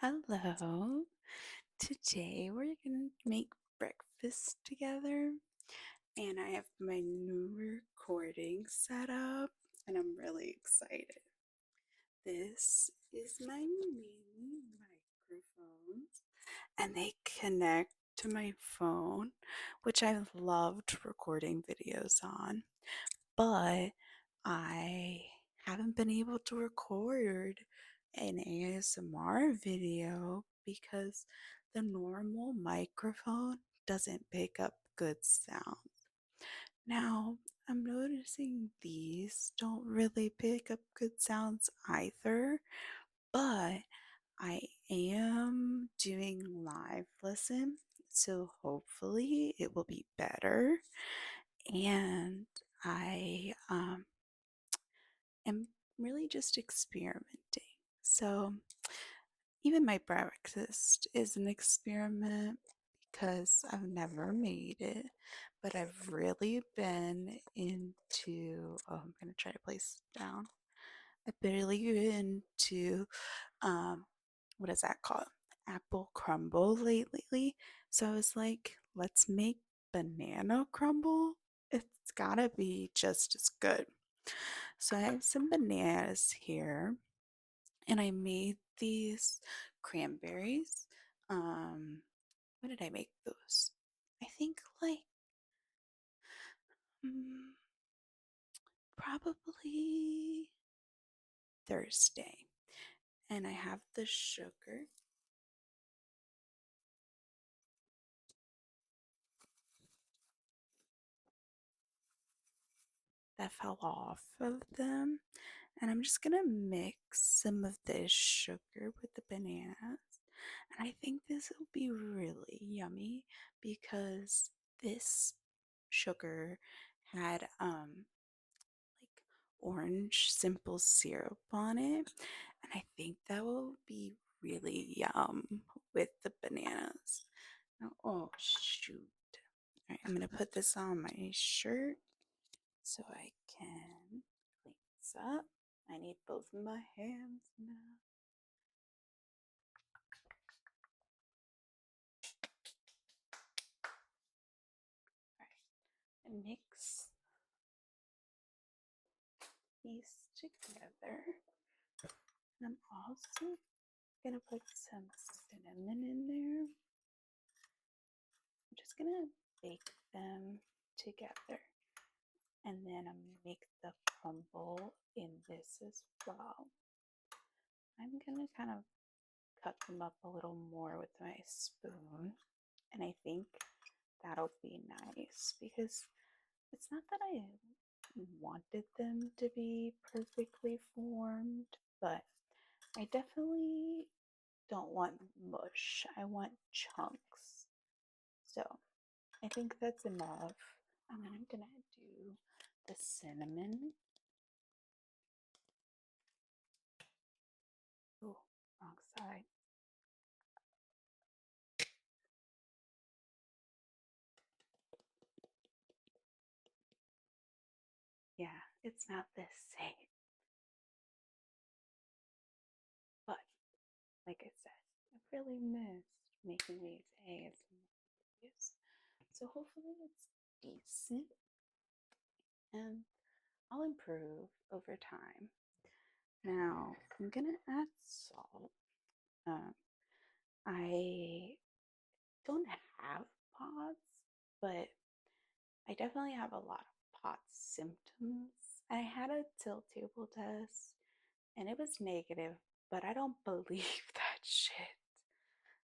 Hello. Today we're going to make breakfast together, and I have my new recording set up, and I'm really excited. This is my mini microphones, and they connect to my phone, which I've loved recording videos on, but I haven't been able to record an ASMR video because the normal microphone doesn't pick up good sound. Now, I'm noticing these don't really pick up good sounds either, but I am doing live listen, so hopefully it will be better. And I am really just experimenting. So, even my breakfast is an experiment because I've never made it, but I've really been into, I'm going to try to place it down. I've really into, um, what is that called? Apple crumble lately. So I was like, let's make banana crumble. It's gotta be just as good. So I have some bananas here, and I made these cranberries. Um, when did I make those? I think like mm, probably Thursday. And I have the sugar that fell off of them. And I'm just gonna mix some of this sugar with the bananas. And I think this will be really yummy because this sugar had like orange simple syrup on it. And I think that will be really yum with the bananas. Now, oh shoot. All right, I'm gonna put this on my shirt so I can clean this up. I need both of my hands now. All right, and mix these together. And I'm also gonna put some cinnamon in there. I'm just gonna bake them together. And then I'm gonna make the crumble in this as well. I'm gonna kind of cut them up a little more with my spoon. And I think that'll be nice because it's not that I wanted them to be perfectly formed, but I definitely don't want mush. I want chunks. So I think that's enough. And then I'm gonna do the cinnamon. Oh, wrong side. Yeah, it's not the same. But like I said, I've really missed making these ASMR videos. So hopefully it's decent and I'll improve over time. Now I'm gonna add salt. Um, I don't have POTS, but I definitely have a lot of POTS symptoms. I had a tilt table test and it was negative, but I don't believe that shit.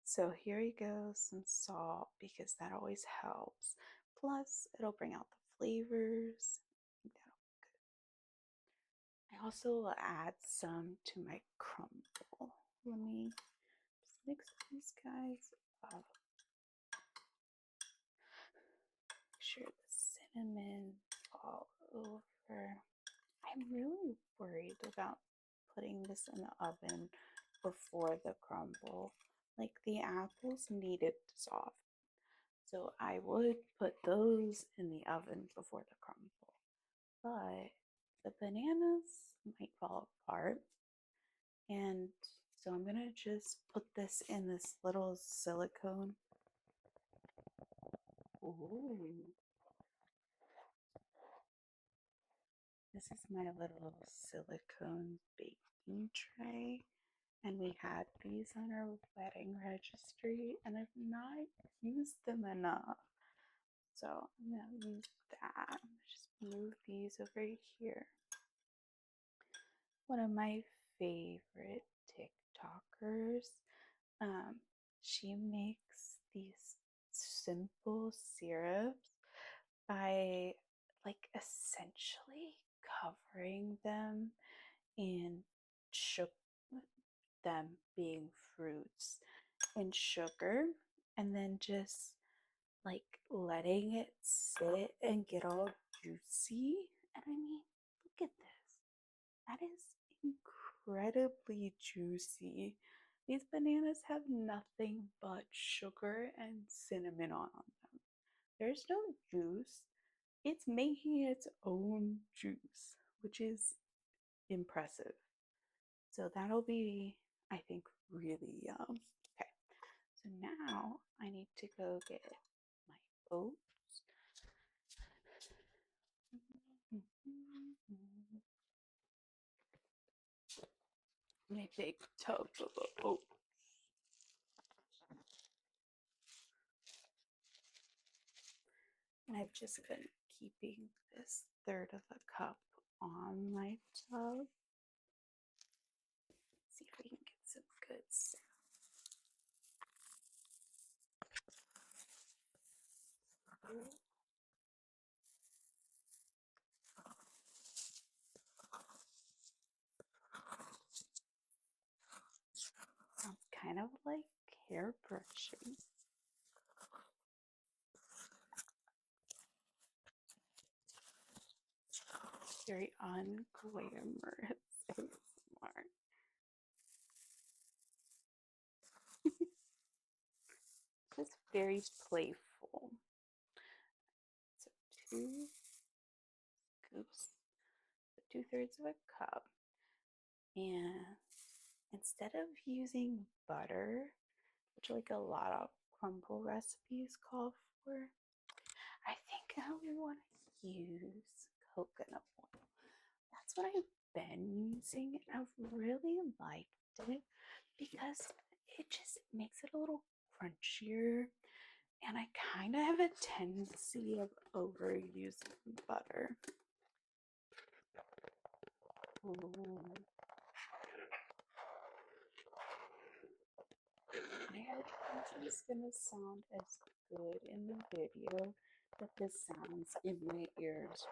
So here you go, some salt because that always helps. Plus, it'll bring out the flavors. I also will add some to my crumble. Let me just mix these guys up. Make sure the cinnamon all over. I'm really worried about putting this in the oven before the crumble. Like the apples needed to soften. So I would put those in the oven before the crumble. But the bananas might fall apart. And So I'm gonna just put this in this little silicone. Ooh. This is my little silicone baking tray. And we had these on our wedding registry, and I've not used them enough. So I'm gonna use that. Just move these over here. One of my favorite TikTokers, um, she makes these simple syrups by like essentially covering them in sugar, them being fruits in sugar, and then just like letting it sit and get all juicy. And I mean, look at this. That is incredibly juicy. These bananas have nothing but sugar and cinnamon on them. There's no juice. It's making its own juice, which is impressive. So that'll be, I think, really yum. Okay, so now I need to go get my oats. My big tub of oats. And I've just been keeping this third of a cup on my tub. Let's see if we can get some good sound. Sounds kind of like hair brushing. Very unglamorous ASMR. Just very playful. So 2 scoops, 2/3 of a cup. And instead of using butter, which like a lot of crumble recipes call for, I think I want to use coconut oil. That's what I've been using, and I've really liked it because it just makes it a little crunchier. And I kind of have a tendency of overusing butter. Ooh. I don't think it's gonna sound as good in the video that this sounds in my ears.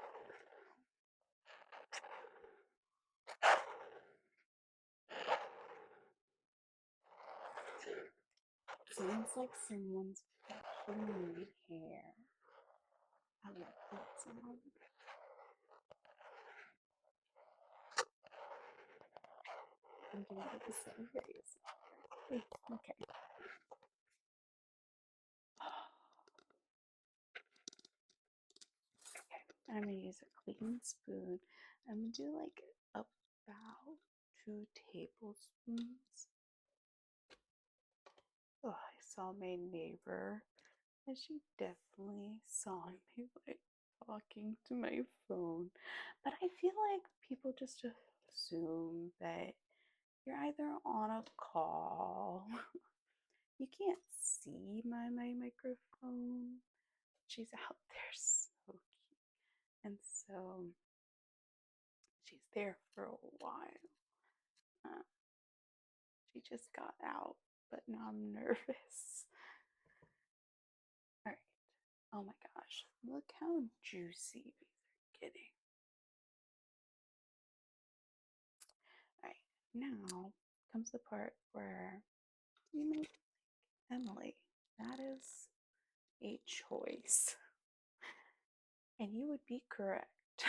Sounds like someone's brushing my hair. I love that sound. I'm doing it the same face. Okay. Okay. I'm gonna use a clean spoon. I'm gonna do like about 2 tablespoons. Oh, I saw my neighbor, and she definitely saw me like talking to my phone. But I feel like people just assume that you're either on a call. You can't see my microphone. She's out there so cute. And so she's there for a while. Uh, she just got out, but now I'm nervous. All right. Oh my gosh. Look how juicy these are getting. All right. Now comes the part where you may think, Emily, that is a choice. And you would be correct.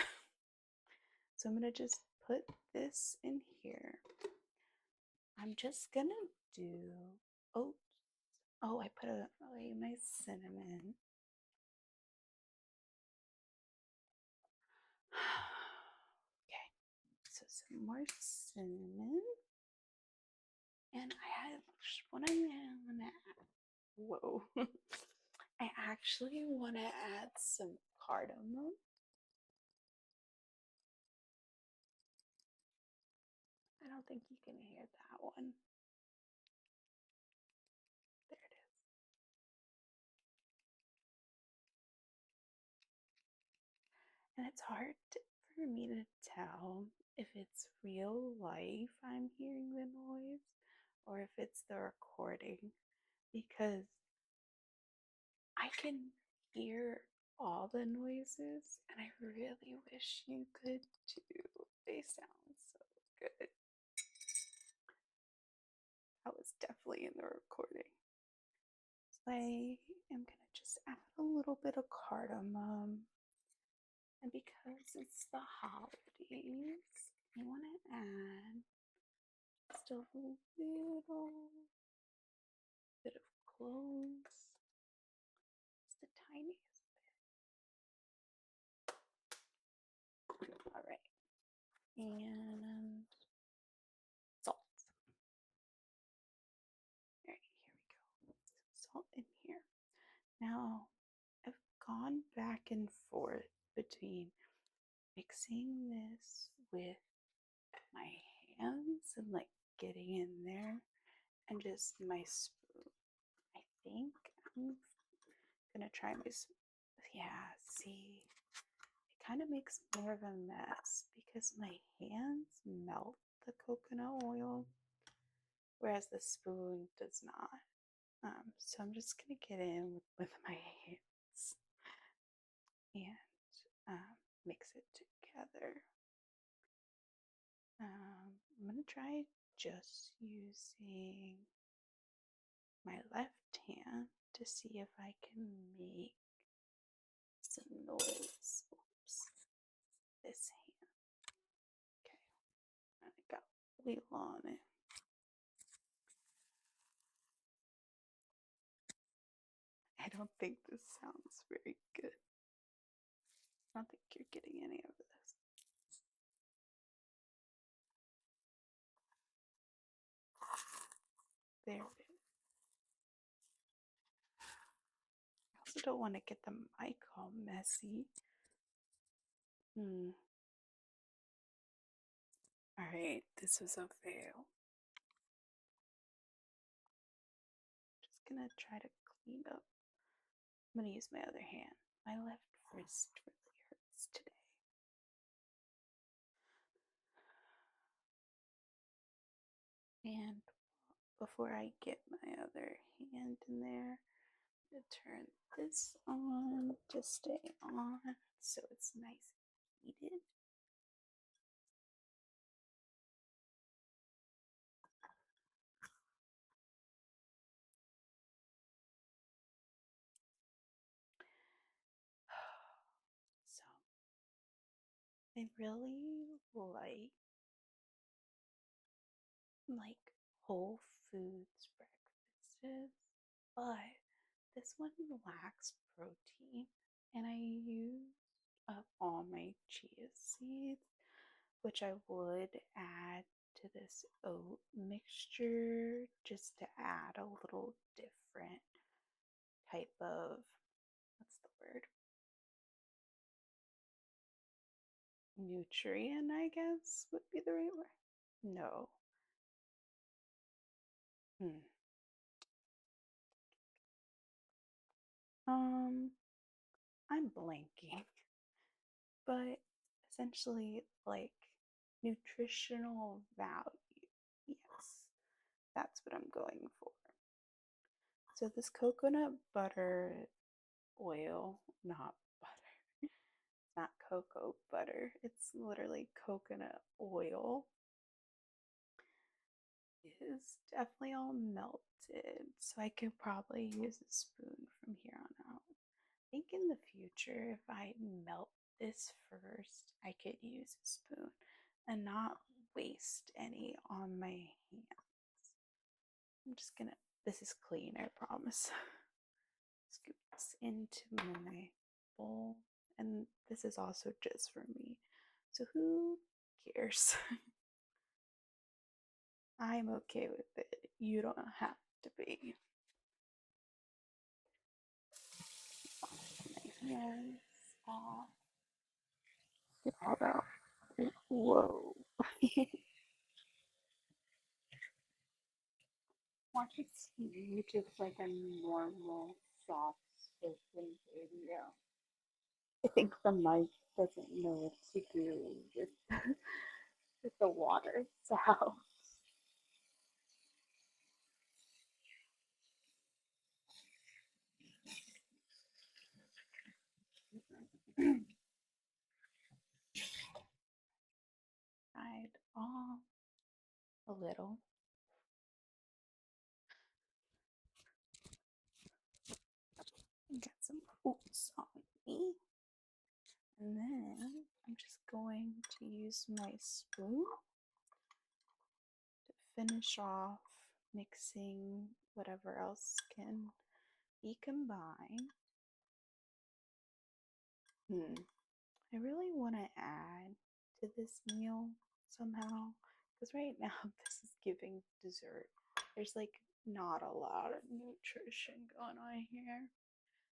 So I'm going to just put this in here. I'm just going to do oats. Oh, I put away my cinnamon. Okay, so some more cinnamon. And what I'm gonna add, whoa, I actually want to add some cardamom. I don't think you can hear that one. There it is. And it's hard for me to tell if it's real life I'm hearing the noise or if it's the recording because I can hear all the noises and I really wish you could too. They sound so good. That was definitely in the recording. So I am going to just add a little bit of cardamom. And because it's the holidays, I want to add just a little bit of cloves, just the tiniest bit. All right, and salt. All right, here we go. Some salt in here. Now, I've gone back and forth between mixing this with my hands and like getting in there and just my spoon. I think I'm gonna try my spoon. Yeah, see, it kind of makes more of a mess because my hands melt the coconut oil, whereas the spoon does not. So I'm just gonna get in with my hands and mix it together. I'm gonna try just using my left hand to see if I can make some noise. Oops, this hand. Okay, I got wheel on it. I don't think this sounds very good. I don't think you're getting any of this. There it is. I also don't want to get the mic all messy. Alright, this was a fail. Just gonna try to clean up. I'm gonna use my other hand. My left wrist really hurts today. And before I get my other hand in there, I'm gonna turn this on to stay on so it's nice and heated. So I really like Whole Foods breakfasts, but this one lacks protein, and I use up all my chia seeds, which I would add to this oat mixture just to add a little different type of, what's the word? Nutrient, I guess would be the right word. No. I'm blanking, but essentially like nutritional value. Yes, that's what I'm going for. So this coconut butter oil, not butter, it's not cocoa butter, it's literally coconut oil, is definitely all melted. So I could probably use a spoon from here on out. I think in the future, if I melt this first, I could use a spoon and not waste any on my hands. I'm just gonna, this is clean, I promise. Scoop this into my bowl. And this is also just for me. So who cares? I'm okay with it. You don't have to be. Wash my hands off. Get all that. Whoa. Watch it see just like a normal soft spoken video. I think the mic doesn't know what to do with, with the water sound. Dried off a little. Get some oats on me. And then I'm just going to use my spoon to finish off mixing whatever else can be combined. I really want to add to this meal somehow because right now this is giving dessert. There's like not a lot of nutrition going on here.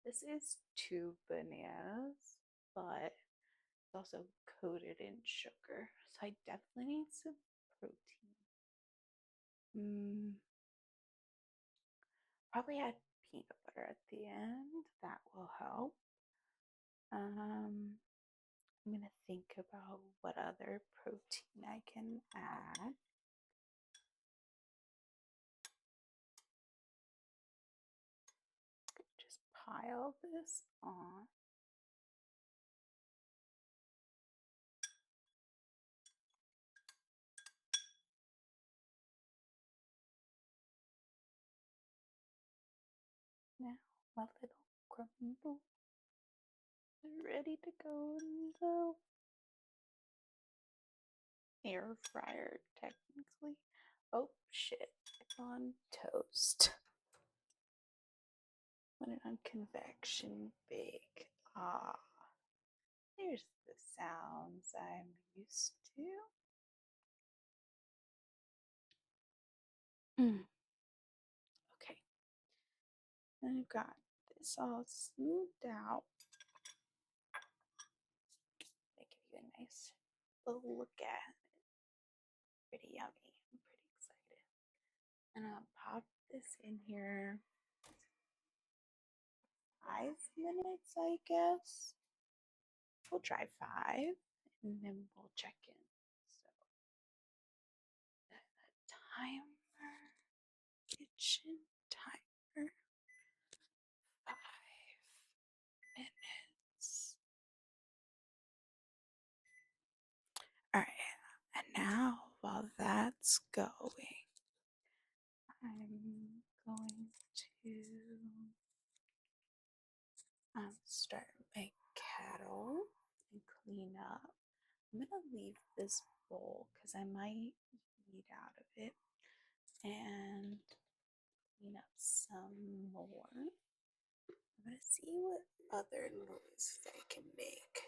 This is 2 bananas, but it's also coated in sugar, so I definitely need some protein. Probably add peanut butter at the end. That will help. I'm gonna think about what other protein I can add. Just pile this on. Now my little crumble is ready to go in the air fryer, technically. Oh shit, it's on toast. Put it on convection bake. Ah, there's the sounds I'm used to. Okay, and I've got this all smoothed out. They give you a nice little look at it. Pretty yummy. I'm pretty excited. And I'll pop this in here 5 minutes, I guess. We'll try 5 and then we'll check in. So, timer, kitchen timer, 5 minutes. All right, and now while that's going, I'm going to start my kettle and clean up. I'm gonna leave this bowl because I might eat out of it and clean up some more. I'm gonna see what other noises I can make.